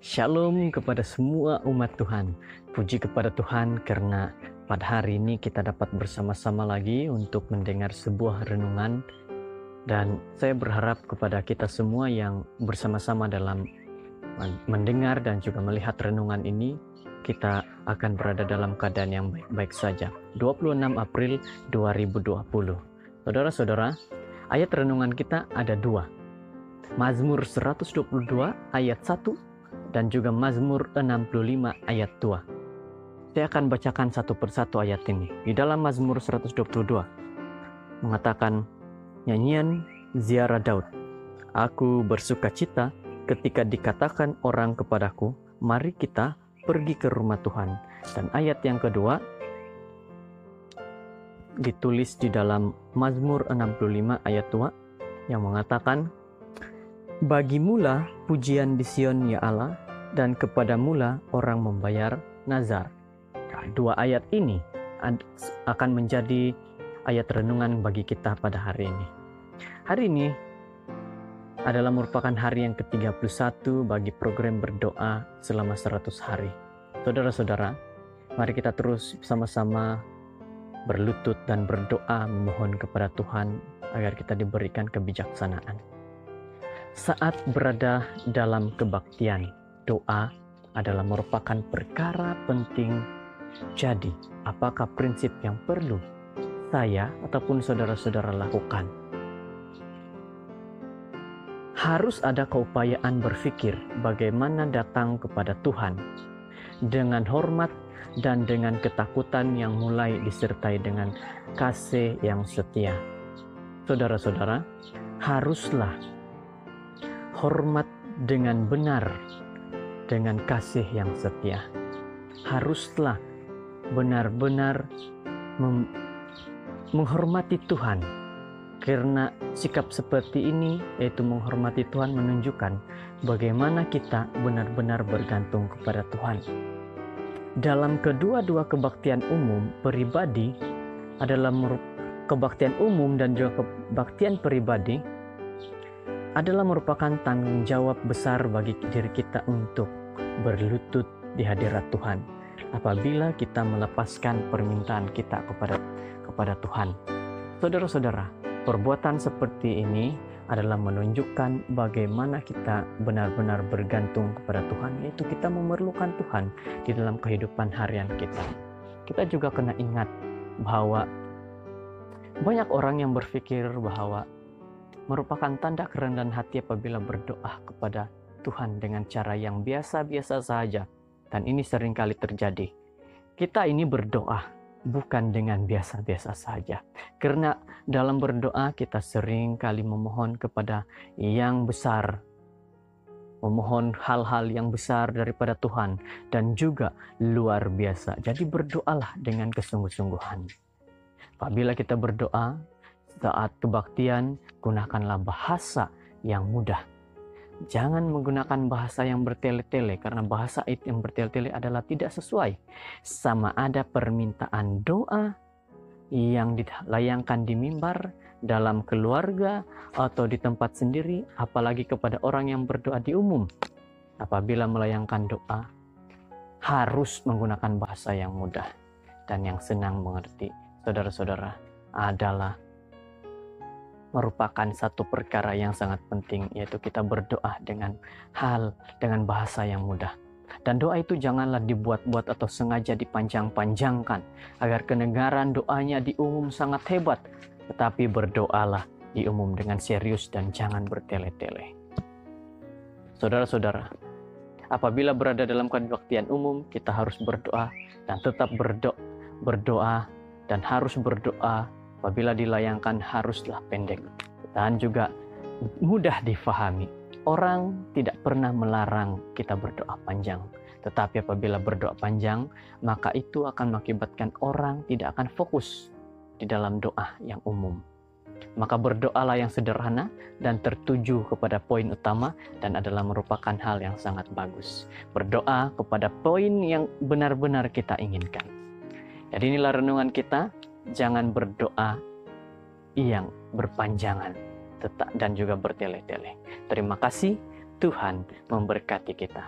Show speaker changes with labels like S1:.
S1: Shalom kepada semua umat Tuhan. Puji kepada Tuhan karena pada hari ini kita dapat bersama-sama lagi untuk mendengar sebuah renungan. Dan saya berharap kepada kita semua yang bersama-sama dalam mendengar dan juga melihat renungan ini, kita akan berada dalam keadaan yang baik-baik saja. 26 April 2020. Saudara-saudara, ayat renungan kita ada dua. Mazmur 122 ayat 1 dan juga Mazmur 65 ayat 2. Saya akan bacakan satu persatu ayat ini. Di dalam Mazmur 122 mengatakan, nyanyian ziarah Daud. Aku bersuka cita ketika dikatakan orang kepadaku, mari kita pergi ke rumah Tuhan. Dan ayat yang kedua ditulis di dalam Mazmur 65 ayat 2 yang mengatakan, bagimulah pujian di Sion ya Allah, dan kepadamulah orang membayar nazar. Nah, dua ayat ini akan menjadi ayat renungan bagi kita pada hari ini. Hari ini adalah merupakan hari yang ke-31 bagi program berdoa selama 100 hari. Saudara-saudara, mari kita terus sama-sama berlutut dan berdoa memohon kepada Tuhan agar kita diberikan kebijaksanaan. Saat berada dalam kebaktian, doa adalah merupakan perkara penting. Jadi, apakah prinsip yang perlu saya ataupun saudara-saudara lakukan? Harus ada keupayaan berpikir bagaimana datang kepada Tuhan dengan hormat dan dengan ketakutan yang mulai disertai dengan kasih yang setia. Saudara-saudara, haruslah hormat dengan benar, dengan kasih yang setia. Haruslah benar-benar menghormati Tuhan. Karena sikap seperti ini, yaitu menghormati Tuhan, menunjukkan bagaimana kita benar-benar bergantung kepada Tuhan. Dalam kedua-dua kebaktian umum, pribadi adalah kebaktian umum dan juga kebaktian pribadi adalah merupakan tanggung jawab besar bagi diri kita untuk berlutut di hadirat Tuhan apabila kita melepaskan permintaan kita kepada Tuhan. Saudara-saudara, perbuatan seperti ini adalah menunjukkan bagaimana kita benar-benar bergantung kepada Tuhan, yaitu kita memerlukan Tuhan di dalam kehidupan harian kita. Kita juga kena ingat bahwa banyak orang yang berpikir bahwa merupakan tanda kerendahan hati apabila berdoa kepada Tuhan dengan cara yang biasa-biasa saja. Dan ini seringkali terjadi. Kita ini berdoa bukan dengan biasa-biasa saja. Karena dalam berdoa kita seringkali memohon kepada yang besar. Memohon hal-hal yang besar daripada Tuhan dan juga luar biasa. Jadi berdoalah dengan kesungguh-sungguhan. Apabila kita berdoa saat kebaktian, gunakanlah bahasa yang mudah. Jangan menggunakan bahasa yang bertele-tele, karena bahasa yang bertele-tele adalah tidak sesuai. Sama ada permintaan doa yang dilayangkan di mimbar, dalam keluarga, atau di tempat sendiri, apalagi kepada orang yang berdoa di umum. Apabila melayangkan doa, harus menggunakan bahasa yang mudah dan yang senang mengerti. Saudara-saudara, adalah merupakan satu perkara yang sangat penting, yaitu kita berdoa dengan bahasa yang mudah. Dan doa itu janganlah dibuat-buat atau sengaja dipanjang-panjangkan agar kedengaran doanya di umum sangat hebat, tetapi berdoalah di umum dengan serius dan jangan bertele-tele. Saudara-saudara, apabila berada dalam kebaktian umum, kita harus berdoa dan tetap berdoa dan harus berdoa. Apabila dilayangkan haruslah pendek dan juga mudah difahami. Orang tidak pernah melarang kita berdoa panjang. Tetapi apabila berdoa panjang, maka itu akan mengakibatkan orang tidak akan fokus di dalam doa yang umum. Maka berdoalah yang sederhana dan tertuju kepada poin utama dan adalah merupakan hal yang sangat bagus. Berdoa kepada poin yang benar-benar kita inginkan. Jadi inilah renungan kita. Jangan berdoa yang berpanjangan dan juga bertele-tele. Terima kasih, Tuhan memberkati kita.